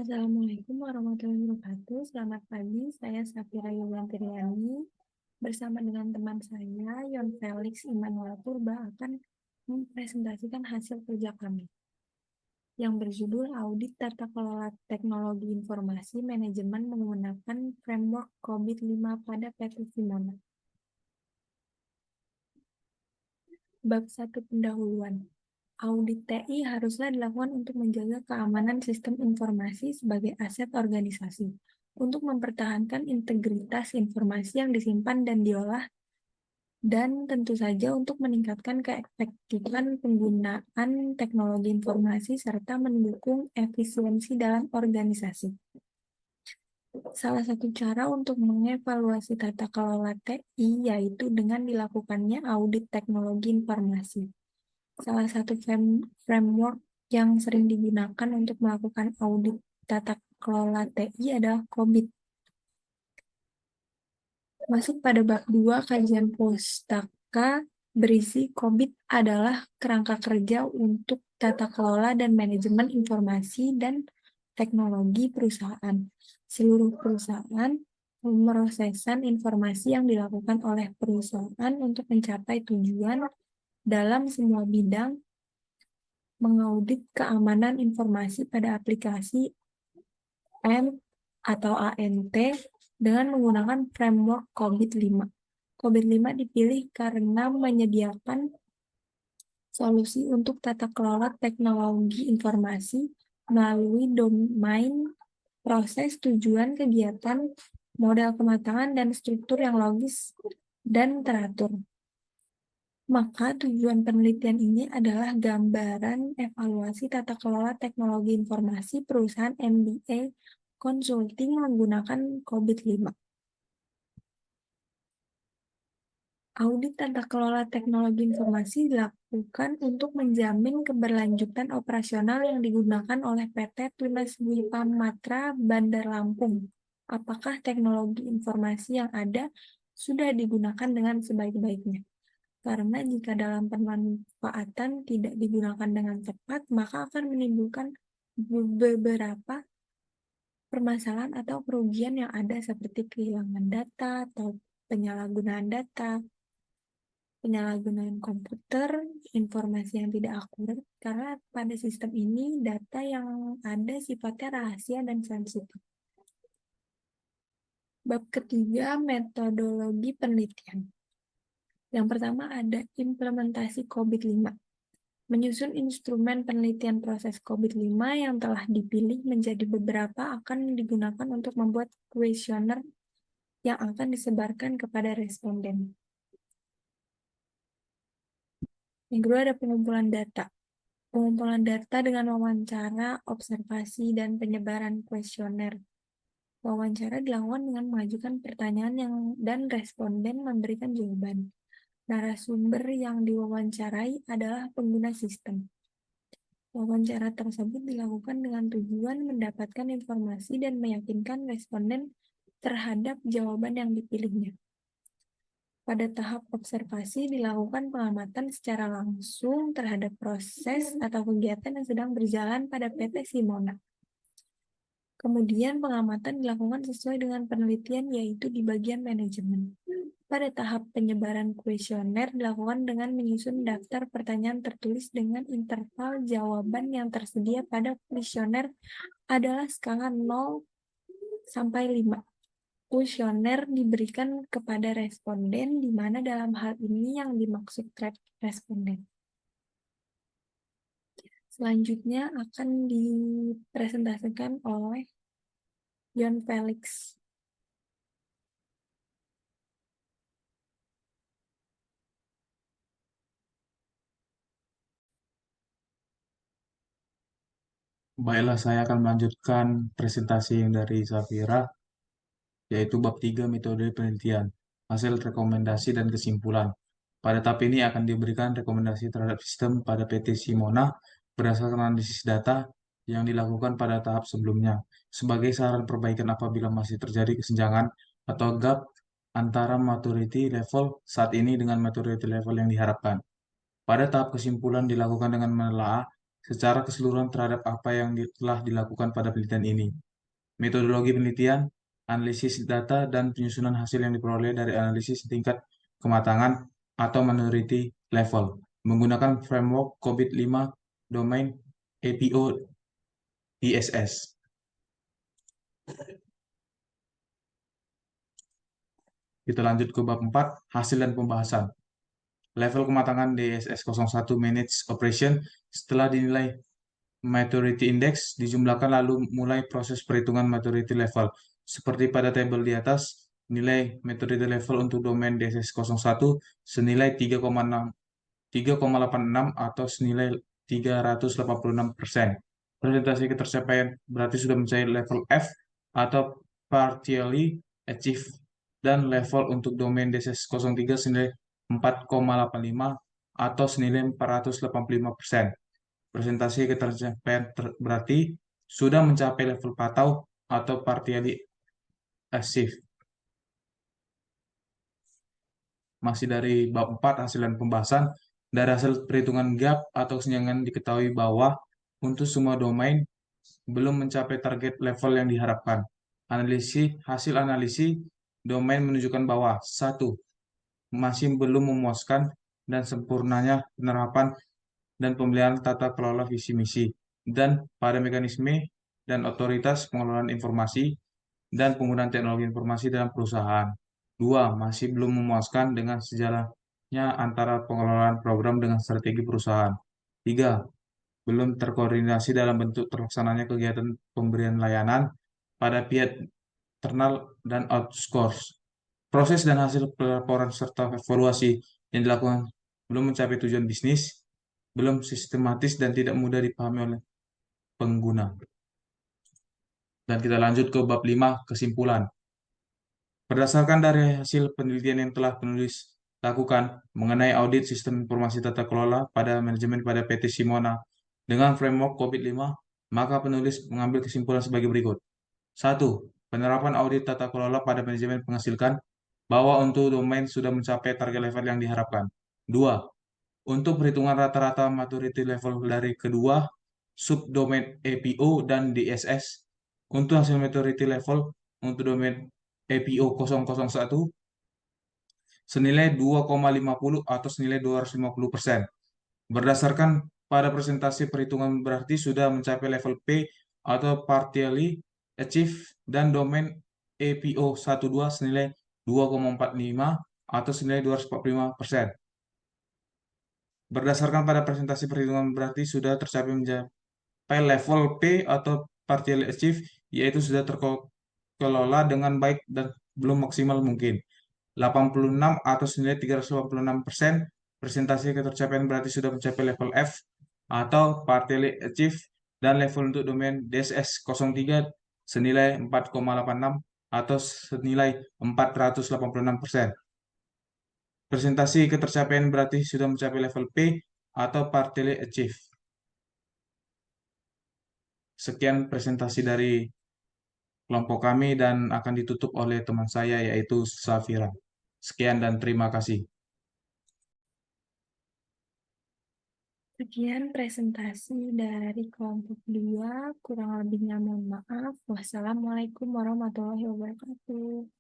Assalamualaikum warahmatullahi wabarakatuh. Selamat pagi, saya Safira Yulianti bersama dengan teman saya, Yon Felix Immanuel Purba akan mempresentasikan hasil kerja kami yang berjudul Audit Tata Kelola Teknologi Informasi Manajemen menggunakan Framework COVID-5 pada PT Simona. Bab 1 Pendahuluan. Audit TI haruslah dilakukan untuk menjaga keamanan sistem informasi sebagai aset organisasi, untuk mempertahankan integritas informasi yang disimpan dan diolah, dan tentu saja untuk meningkatkan keefektifan penggunaan teknologi informasi serta mendukung efisiensi dalam organisasi. Salah satu cara untuk mengevaluasi tata kelola TI yaitu dengan dilakukannya audit teknologi informasi. Salah satu framework yang sering digunakan untuk melakukan audit tata kelola TI adalah COBIT. Masuk pada bab 2 kajian pustaka berisi COBIT adalah kerangka kerja untuk tata kelola dan manajemen informasi dan teknologi perusahaan. Seluruh perusahaan pemrosesan informasi yang dilakukan oleh perusahaan untuk mencapai tujuan dalam semua bidang mengaudit keamanan informasi pada aplikasi atau ANT dengan menggunakan framework COVID-5. COVID-5 dipilih karena menyediakan solusi untuk tata kelola teknologi informasi melalui domain, proses, tujuan, kegiatan, model kematangan, dan struktur yang logis dan teratur. Maka tujuan penelitian ini adalah gambaran evaluasi tata kelola teknologi informasi perusahaan MBA Consulting menggunakan COVID-5. Audit tata kelola teknologi informasi dilakukan untuk menjamin keberlanjutan operasional yang digunakan oleh PT Tunas Wipa Matra Bandar Lampung. Apakah teknologi informasi yang ada sudah digunakan dengan sebaik-baiknya? Karena jika dalam pemanfaatan tidak digunakan dengan tepat, maka akan menimbulkan beberapa permasalahan atau kerugian yang ada seperti kehilangan data atau penyalahgunaan data, penyalahgunaan komputer, informasi yang tidak akurat, karena pada sistem ini data yang ada sifatnya rahasia dan sensitif. Bab ketiga, metodologi penelitian. Yang pertama ada implementasi COVID-5. Menyusun instrumen penelitian proses COVID-5 yang telah dipilih menjadi beberapa akan digunakan untuk membuat kuesioner yang akan disebarkan kepada responden. Yang kedua ada pengumpulan data. Pengumpulan data dengan wawancara, observasi, dan penyebaran kuesioner. Wawancara dilakukan dengan mengajukan pertanyaan dan responden memberikan jawaban. Narasumber yang diwawancarai adalah pengguna sistem. Wawancara tersebut dilakukan dengan tujuan mendapatkan informasi dan meyakinkan responden terhadap jawaban yang dipilihnya. Pada tahap observasi dilakukan pengamatan secara langsung terhadap proses atau kegiatan yang sedang berjalan pada PT Simona. Kemudian pengamatan dilakukan sesuai dengan penelitian yaitu di bagian manajemen. Pada tahap penyebaran kuesioner dilakukan dengan menyusun daftar pertanyaan tertulis dengan interval jawaban yang tersedia pada kuesioner adalah skala 0 sampai 5. Kuesioner diberikan kepada responden di mana dalam hal ini yang dimaksud responden. Selanjutnya akan dipresentasikan oleh Yon Felix. Baiklah, saya akan melanjutkan presentasi yang dari Safira, yaitu bab 3 metode penelitian, hasil rekomendasi dan kesimpulan. Pada tahap ini akan diberikan rekomendasi terhadap sistem pada PT Simona berdasarkan analisis data yang dilakukan pada tahap sebelumnya, sebagai saran perbaikan apabila masih terjadi kesenjangan atau gap antara maturity level saat ini dengan maturity level yang diharapkan. Pada tahap kesimpulan dilakukan dengan menelaah secara keseluruhan terhadap apa yang telah dilakukan pada penelitian ini. Metodologi penelitian, analisis data, dan penyusunan hasil yang diperoleh dari analisis tingkat kematangan atau maturity level menggunakan framework COVID-5 Domain APO DSS. Kita lanjut ke bab 4, hasil dan pembahasan. Level kematangan DSS 01 Manage Operation setelah dinilai maturity index dijumlahkan lalu mulai proses perhitungan maturity level. Seperti pada tabel di atas, nilai maturity level untuk domain DSS 01 senilai 3,86 atau senilai 386%. Presentasi ketercapaian berarti sudah mencapai level F atau partially achieved, dan level untuk domain DSS 03 senilai 4,85 atau senilai 485%. Presentasi ketercapaian berarti sudah mencapai level patau atau partially achieved. Masih dari bab 4, hasil dan pembahasan. Dari hasil perhitungan gap atau kesenjangan diketahui bahwa untuk semua domain belum mencapai target level yang diharapkan. Hasil analisis domain menunjukkan bahwa 1. Masih belum memuaskan dan sempurnanya penerapan dan pemeliharaan tata kelola visi misi dan pada mekanisme dan otoritas pengelolaan informasi dan penggunaan teknologi informasi dalam perusahaan. 2. Masih belum memuaskan dengan sejalannya antara pengelolaan program dengan strategi perusahaan. 3. Belum terkoordinasi dalam bentuk terlaksananya kegiatan pemberian layanan pada pihak internal dan outsource. Proses dan hasil pelaporan serta evaluasi yang dilakukan belum mencapai tujuan bisnis, belum sistematis dan tidak mudah dipahami oleh pengguna. Dan kita lanjut ke bab 5, kesimpulan. Berdasarkan dari hasil penelitian yang telah penulis lakukan mengenai audit sistem informasi tata kelola pada manajemen pada PT Simona dengan framework COVID-5, maka penulis mengambil kesimpulan sebagai berikut. 1. Penerapan audit tata kelola pada manajemen menghasilkan bahwa untuk domain sudah mencapai target level yang diharapkan. 2. Untuk perhitungan rata-rata maturity level dari kedua subdomain APO dan DSS, untuk hasil maturity level untuk domain APO 001 senilai 2,50 atau senilai 250%. Berdasarkan pada presentasi perhitungan berarti sudah mencapai level P atau partially achieved, dan domain APO 12 senilai 2,45 atau senilai 245%. Berdasarkan pada presentasi perhitungan berarti sudah tercapai mencapai level P atau partially achieved, yaitu sudah terkelola dengan baik dan belum maksimal mungkin. 86 atau senilai 386%. Presentasi ketercapaian berarti sudah mencapai level F atau partially achieved, dan level untuk domain DSS 03 senilai 4,86 atau senilai 486%. Presentasi ketercapaian berarti sudah mencapai level P atau partially achieved. Sekian presentasi dari kelompok kami dan akan ditutup oleh teman saya yaitu Safira. Sekian dan terima kasih. Sekian presentasi dari kelompok 2, kurang lebihnya mohon maaf. Wassalamualaikum warahmatullahi wabarakatuh.